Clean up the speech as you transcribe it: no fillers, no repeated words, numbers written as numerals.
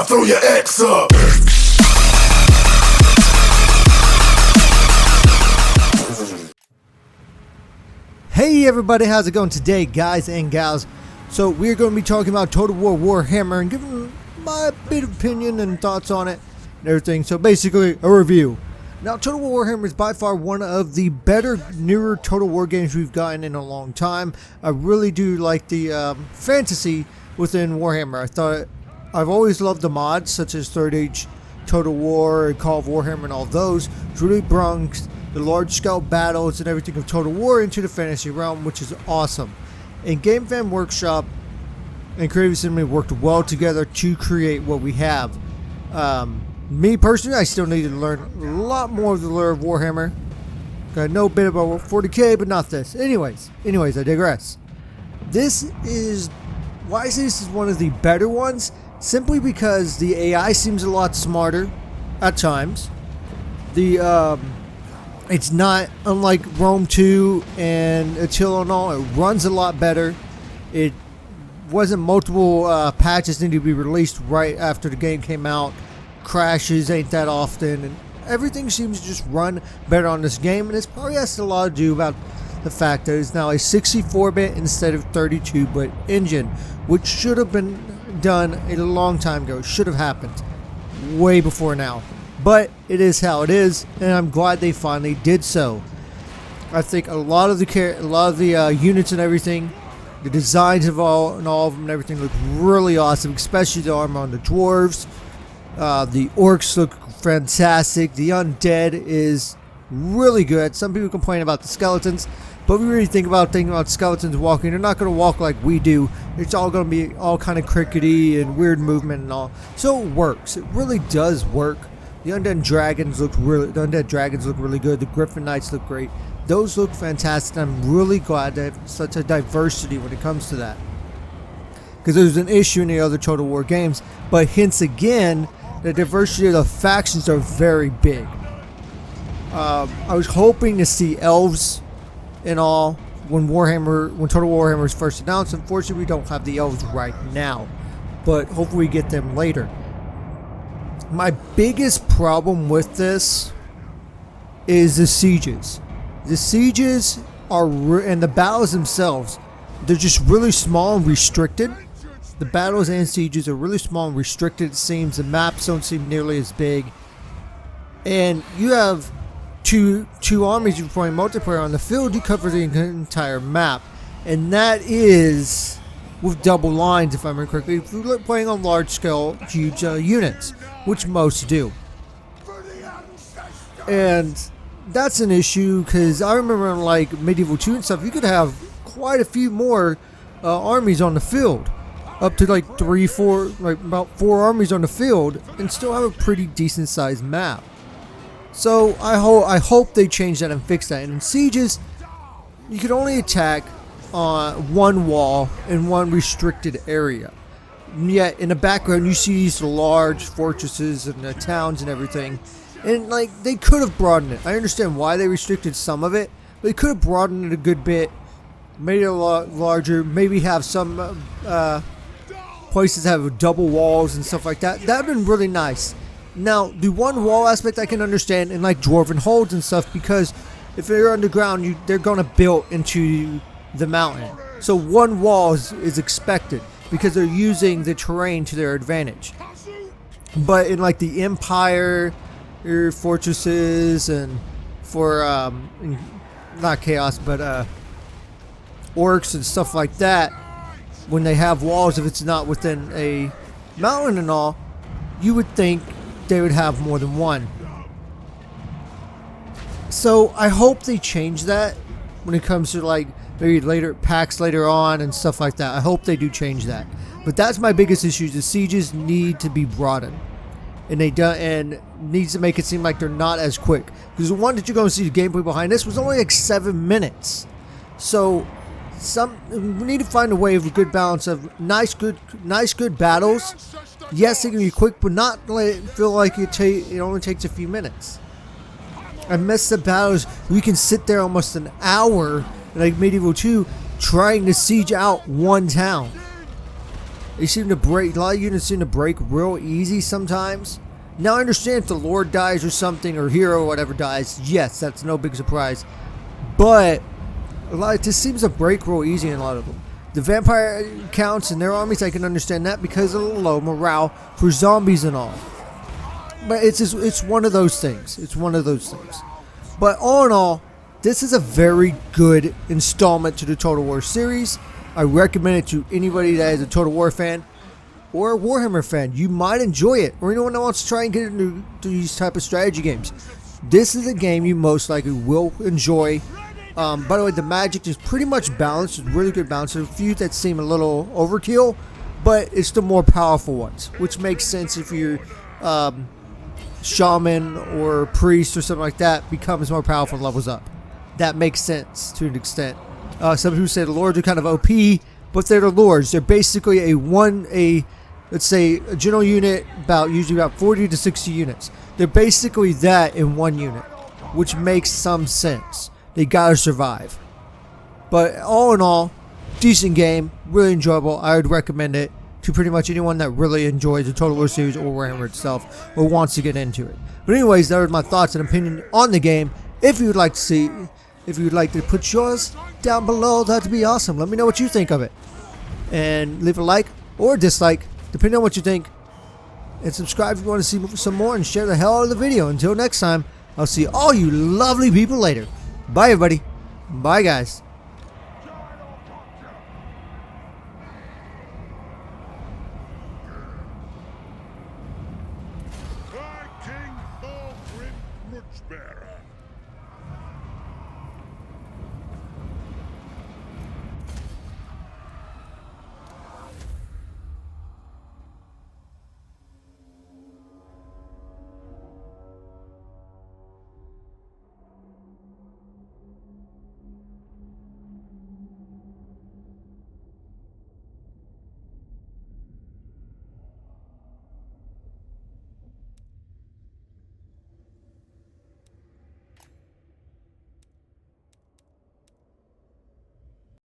throw your X up. Hey everybody, how's it going today, guys and gals? So we're going to be talking about Total War Warhammer and giving my bit of opinion and thoughts on it and everything. So basically, a review. Now, Total War Warhammer is by far one of the better, newer Total War games we've gotten in a long time. I really do like the fantasy within Warhammer. I've always loved the mods, such as Third Age Total War, Call of Warhammer, and all those. It's really brung the large-scale battles and everything of Total War into the fantasy realm, which is awesome. And Game Fan Workshop and Creative Assembly worked well together to create what we have. Me personally, I still need to learn a lot more of the lore of Warhammer. I know a bit about 40k, but not this. Anyways, I digress. Why I say this is one of the better ones, simply because the AI seems a lot smarter at times. It's not unlike Rome 2 and Attila and all. It runs a lot better. It wasn't multiple patches need to be released right after the game came out. Crashes ain't that often, and everything seems to just run better on this game. And it probably has a lot to do about the fact that it's now a 64-bit instead of 32-bit engine, which should have been done a long time ago. Should have happened way before now. But it is how it is, and I'm glad they finally did so. I think a lot of the units and everything, the designs of all of them and everything look really awesome, especially the armor on the dwarves. The orcs look fantastic. The undead is really good. Some people complain about the skeletons, but we really thinking about skeletons walking. They're not going to walk like we do. It's all going to be all kind of crickety and weird movement and all. So it works. It really does work. The undead dragons look really good. The Griffin Knights look great. Those look fantastic. I'm really glad they have such a diversity when it comes to that, because there's an issue in the other Total War games. But hence again, the diversity of the factions are very big. I was hoping to see elves and all when Total War Warhammer was first announced. Unfortunately, we don't have the elves right now, but hopefully we get them later. My biggest problem with this is the sieges. The sieges and the battles themselves, they're just really small and restricted. The battles and sieges are really small and restricted, it seems. The maps don't seem nearly as big. And you have two armies you're playing multiplayer on the field, you cover the entire map. And that is with double lines, if I remember correctly, if you're playing on large scale, huge units, which most do. And that's an issue, because I remember in like Medieval 2 and stuff, you could have quite a few more armies on the field. Up to like about 4 armies on the field, and still have a pretty decent sized map. So I hope they change that and fix that. And in sieges, you can only attack on one wall in one restricted area. And yet in the background you see these large fortresses and the towns and everything. And like, they could have broadened it. I understand why they restricted some of it, but they could have broadened it a good bit, made it a lot larger, maybe have some places have double walls and stuff like that. That would have been really nice. Now, the one wall aspect I can understand in like dwarven holds and stuff, because if they're underground, they're going to build into the mountain. So one wall is expected, because they're using the terrain to their advantage. But in like the Empire fortresses, and for not chaos, but orcs and stuff like that, when they have walls, if it's not within a mountain and all, you would think they would have more than one. So I hope they change that when it comes to like maybe packs later on and stuff like that. I hope they do change that. But that's my biggest issue. The sieges need to be broadened, and needs to make it seem like they're not as quick. Because the one that you're going to see the gameplay behind this was only like 7 minutes. So we need to find a way of a good balance of nice good battles. Yes, they can be quick, but not let it feel like it only takes a few minutes. I miss the battles. We can sit there almost an hour, like Medieval 2, trying to siege out one town. They seem to break. A lot of units seem to break real easy sometimes. Now I understand if the Lord dies or something, or hero or whatever dies. Yes, that's no big surprise. But a lot, it just seems to break real easy in a lot of them. The vampire counts and their armies, I can understand that because of the low morale for zombies and all. But it's one of those things. It's one of those things. But all in all, this is a very good installment to the Total War series. I recommend it to anybody that is a Total War fan or a Warhammer fan. You might enjoy it, or anyone that wants to try and get into these type of strategy games. This is a game you most likely will enjoy. By the way, the magic is pretty much balanced. It's really good balance. There's a few that seem a little overkill, but it's the more powerful ones, which makes sense if you're shaman or priest or something like that, becomes more powerful and levels up. That makes sense to an extent. Some people say the lords are kind of OP, but they're the lords. They're basically let's say a general unit, usually about 40 to 60 units. They're basically that in one unit, which makes some sense. They gotta survive. But all in all, decent game, really enjoyable. I would recommend it to pretty much anyone that really enjoys the Total War series or Warhammer itself or wants to get into it. But anyways, that are my thoughts and opinion on the game. If you would like to put yours down below, that'd be awesome. Let me know what you think of it. And leave a like or a dislike, depending on what you think. And subscribe if you want to see some more, and share the hell out of the video. Until next time, I'll see all you lovely people later. Bye, everybody. Bye, guys. King Thorgrim Muchbearer.